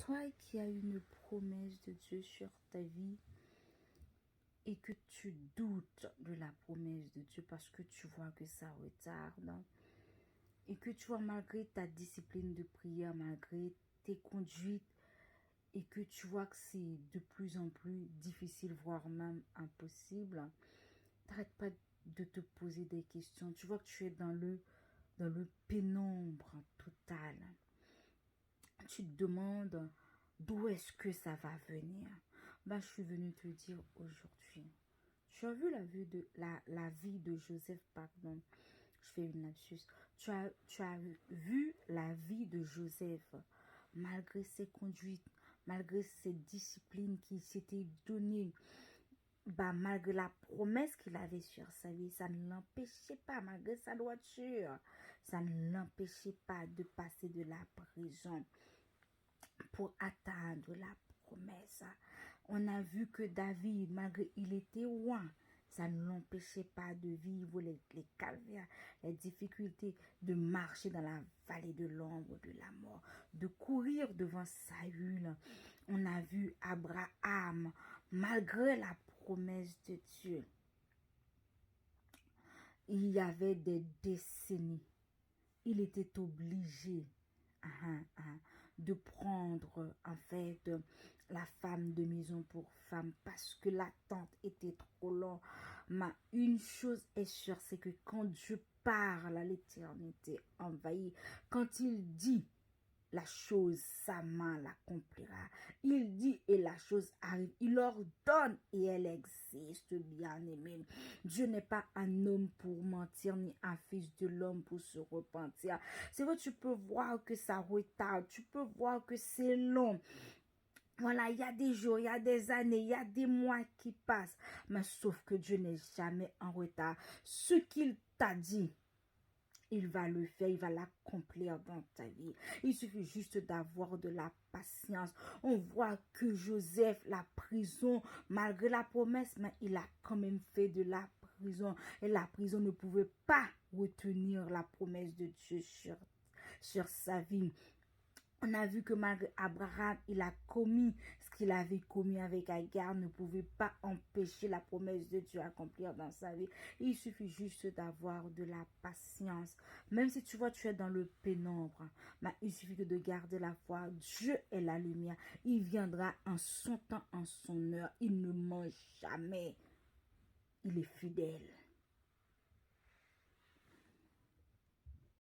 Toi qui as une promesse de Dieu sur ta vie et que tu doutes de la promesse de Dieu parce que tu vois que ça retarde et que tu vois malgré ta discipline de prière, malgré tes conduites et que tu vois que c'est de plus en plus difficile, voire même impossible, t'arrêtes pas de te poser des questions. Tu vois que tu es dans le pénombre total. Tu te demandes d'où est-ce que ça va venir. Je suis venue te dire aujourd'hui. Tu as vu la vie de Joseph, pardon. Je fais une lapsus. Tu as vu la vie de Joseph, malgré ses conduites, malgré ses disciplines qu'il s'était données, malgré la promesse qu'il avait sur sa vie, ça ne l'empêchait pas, malgré sa droiture, ça ne l'empêchait pas de passer de la prison pour atteindre la promesse. On a vu que David, malgré il était roi, ça ne l'empêchait pas de vivre les calvaires, les difficultés, de marcher dans la vallée de l'ombre de la mort, de courir devant Saül. On a vu Abraham, malgré la promesse de Dieu, il y avait des décennies, il était obligé de prendre en fait la femme de maison pour femme parce que l'attente était trop longue. Mais une chose est sûre, c'est que quand Dieu parle, l'éternité envahit. Quand il dit la chose, sa main l'accomplira. Il dit et la chose arrive. Il ordonne et elle existe, bien-aimé. Dieu n'est pas un homme pour mentir, ni un fils de l'homme pour se repentir. C'est vrai, tu peux voir que ça retarde. Tu peux voir que c'est long. Voilà, il y a des jours, il y a des années, il y a des mois qui passent. Mais sauf que Dieu n'est jamais en retard. Ce qu'il t'a dit, il va le faire, il va l'accomplir dans ta vie. Il suffit juste d'avoir de la patience. On voit que Joseph, la prison, malgré la promesse, mais il a quand même fait de la prison. Et la prison ne pouvait pas retenir la promesse de Dieu sur sa vie. On a vu que malgré Abraham, il a commis ce qu'il avait commis avec Agar, ne pouvait pas empêcher la promesse de Dieu à accomplir dans sa vie. Il suffit juste d'avoir de la patience. Même si tu vois, tu es dans le pénombre, il suffit que de garder la foi. Dieu est la lumière. Il viendra en son temps, en son heure. Il ne ment jamais. Il est fidèle.